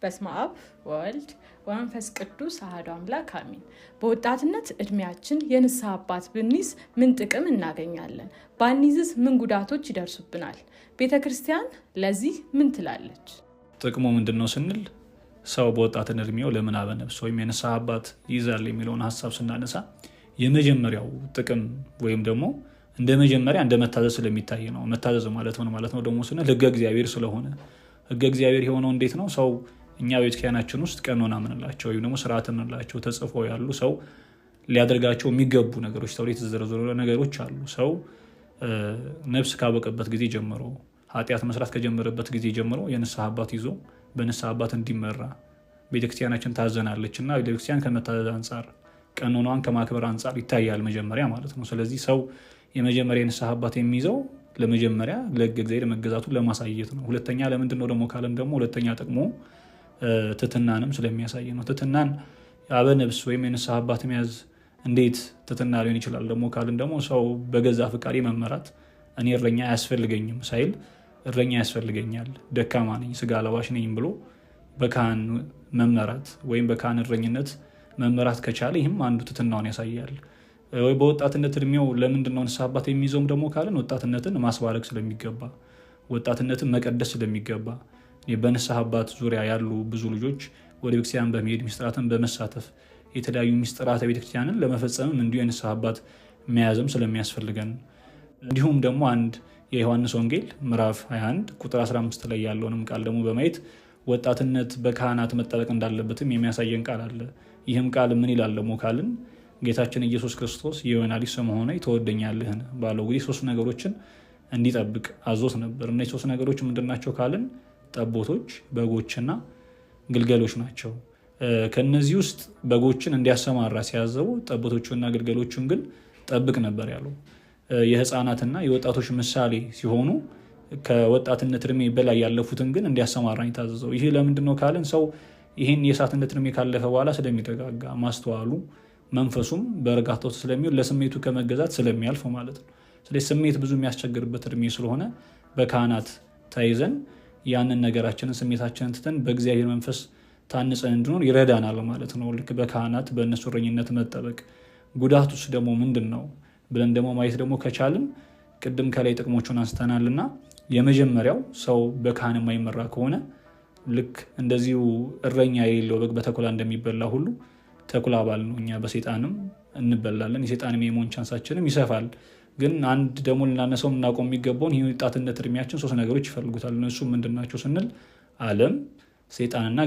በስመ አብ ወወልድ ወመንፈስ ቅዱስ አሐዱ አምላክ አሜን። በወጣትነት እድሜያችን የንስሐ አባት ብንይዝ ምን ጥቅም እናገኛለን? ባንይዝስ ምን ጉዳቶች ይደርሱብናል? ቤተክርስቲያን ለዚህ ምን ትላለች? ጥቅሙ ምንድነው ስንል ሰው በወጣትነት እድሜው ለምን አበነብስ ወይም የንስሐ አባት ይይዛል የሚለውን ሀሳብ ስናነሳ የመጀመሪያው ጥቅም ወይም ደግሞ እንደ መጀመሪያ እንደ መታዘዝ ስለሚታይ ነው። መታዘዝ ማለት ምን ማለት ነው ደግሞ ስንል ሕገ እግዚአብሔር ስለሆነ ሕገ እግዚአብሔር የሆነው እንዴት ነው? ሰው እኛ ቤተክርስቲያናችን ውስጥ ቀኖና ምንላቸው ወይም ደግሞ ስርዓት ምንላቸው ተጽፎ ያሉ ሰው ሊያደርጋቸው የሚገቡ ነገሮች ተብሎ የተዘረዘሩ ነገሮች አሉ። ሰው ነፍስ ካወቀበት ጊዜ ጀምሮ ኃጢአት መስራት ከጀመረበት ጊዜ ጀምሮ የንስሐ አባት ይዞ በንስሐ አባት እንዲመራ ቤተክርስቲያናችን ታዘናለች እና ቤተክርስቲያን ከመታዘዝ አንጻር ቀኖናዋን ከማክበር አንጻር ይታያል መጀመሪያ ማለት ነው። ስለዚህ ሰው የመጀመሪያ የንስሐ አባት የሚይዘው ለመጀመሪያ ለሕገ እግዚአብሔር መገዛቱን ለማሳየት ነው። ሁለተኛ ለምንድን ነው ደግሞ ካለን ደግሞ ሁለተኛ ጥቅሙ ትሕትናንም ስለሚያሳይ ነው። ትሕትናን አበነብስ ወይም የንስሐ አባት መያዝ እንዴት ትሕትና ሊሆን ይችላል ደግሞ ካልን ደግሞ ሰው በገዛ ፍቃሪ መመራት እኔ እረኛ አያስፈልገኝም ሳይል እረኛ ያስፈልገኛል ደካማ ነኝ ስጋ ለባሽ ነኝ ብሎ በካህን መመራት ወይም በካህን እረኝነት መመራት ከቻለ ይህም አንዱ ትሕትናውን ያሳያል። ወይ በወጣትነት እድሜው ለምንድን ነው ንስሐ አባት የሚይዘውም ደግሞ ካልን ወጣትነትን ማስባረክ ስለሚገባ ወጣትነትን መቀደስ ስለሚገባ በንስሐ አባት ዙሪያ ያሉ ብዙ ልጆች ወደ ቤተክርስቲያን በመሄድ ሚስጥራትን በመሳተፍ የተለያዩ ሚስጥራተ ቤተክርስቲያንን ለመፈጸምም እንዲሁ የንስሐ አባት መያዝም ስለሚያስፈልገን እንዲሁም ደግሞ አንድ የዮሐንስ ወንጌል ምዕራፍ 21 ቁጥር 15 ላይ ያለውንም ቃል ደግሞ በማየት ወጣትነት በካህናት መጠበቅ እንዳለበትም የሚያሳየን ቃል አለ። ይህም ቃል ምን ይላል ደግሞ ካልን ጌታችን ኢየሱስ ክርስቶስ የዮና ልጅ ስምዖን ሆይ ትወደኛለህን ባለው ጊዜ 3 ነገሮችን እንዲጠብቅ አዞት ነበር። እነዚህ 3 ነገሮች ምንድናቸው ካልን ጠቦቶች፣ በጎችና ግልገሎች ናቸው። ከነዚህ ውስጥ በጎችን እንዲያሰማራ ሲያዘው ጠቦቶቹና ግልገሎቹን ግን ጠብቅ ነበር ያለው። የህፃናትና የወጣቶች ምሳሌ ሲሆኑ ከወጣትነት እድሜ በላይ ያለፉትን ግን እንዲያሰማራኝ ታዘዘው። ይህ ለምንድነው ካልን ሰው ይህን የእሳትነት እድሜ ካለፈ በኋላ ስለሚረጋጋ ማስተዋሉ መንፈሱም በእርጋታ ስለሚሆን ለስሜቱ ከመገዛት ስለሚያልፍ ማለት ነው። ስለዚህ ስሜት ብዙ የሚያስቸግርበት እድሜ ስለሆነ በካህናት ተይዘን ያንን ነገራችንን ስሜታችንን ትተን በእግዚአብሔር መንፈስ ታንጸን እንድኖር ይረዳናል ማለት ነው። ልክ በካህናት በእነሱ እረኝነት መጠበቅ ጉዳቱስ ደግሞ ምንድን ነው ብለን ደግሞ ማየት ደግሞ ከቻልን ቅድም ከላይ ጥቅሞቹን አንስተናልና የመጀመሪያው ሰው በካህን የማይመራ ከሆነ ልክ እንደዚሁ እረኛ የሌለው በግ በተኩላ እንደሚበላ ሁሉ ተኩላ ባል ነው እኛ በሰይጣንም እንበላለን። የሰይጣንም የመሆን ቻንሳችንም ይሰፋል። ግን አንድ ደግሞ ልናነሰው የምናውቀው የሚገባውን ይህ ወጣትነት እድሜያችን 3 ነገሮች ይፈልጉታል። እነሱ ምንድናቸው ስንል ዓለም፣ ሰይጣንና